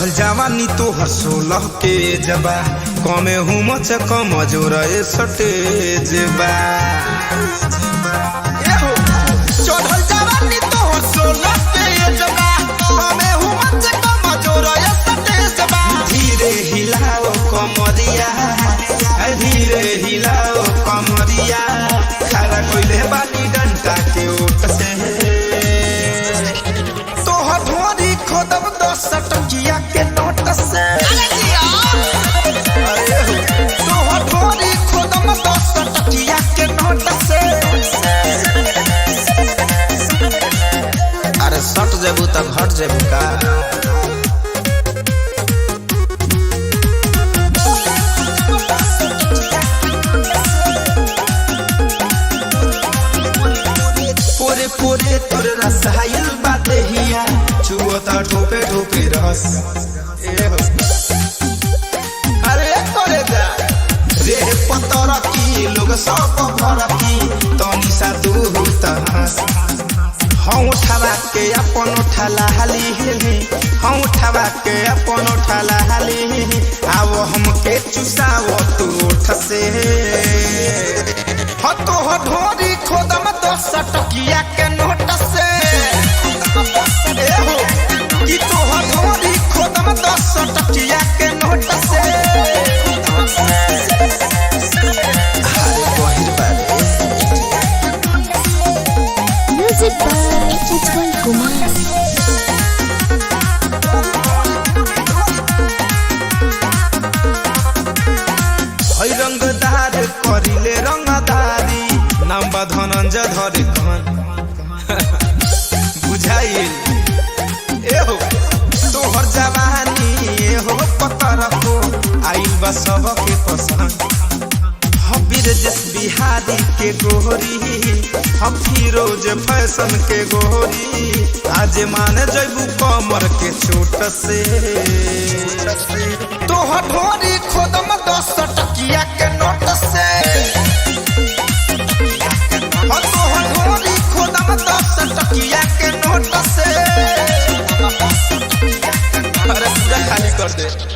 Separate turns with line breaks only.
चढ़ल जवानी तोहर 16 के जबा कमे हूँ मच कम जोर सटे जेबा चढ़ल जवानी तोहर 16 के जबा कमे हूँ मच कम जोर सटे जेबा धीरे हिलाओ कमरिया धीरे हिलाओ कमरिया खड़ा कोइले बानी डंटा के ओट से तोहर ढोरी खोदब 10 टकिया के नोट से तोहर ढोरी खोदब 10 टकिया के नोट से अरे सट जेबू त घट जेबू का पोरे तोर रसायल बाते हिया छुअता ठोपे ठोपे रस अरे तोरे जा रे पतर की लोग सब भरकी तनी सा तू तहस हम उठावा के अपन उठाला हाली हम उठावा के अपन उठाला हाली आओ हमके चुसाओ तू उठ से तो ढोरी खोदम 10 टकिया के नोट से कि तो ढोरी खोदम 10 टकिया के नोट से
म्यूजिक बाय उत्पल कुमार
रंगदार करिले रंगदारी नाम बा धनंजय धरे कन बुझाइल एहो तोहर जवानी एहो पतर को आइल बा सबके पसंद हम बिरजस बिहारी के गोरी हम फिरोज फैशन के गोरी आज मान जइबू कमर के चोट से तोहर ढोरी खोदम 10 टकिया के नोट से तोहर ढोरी खोदम 10 टकिया के नोट से अरे पूरा खाली कर दे।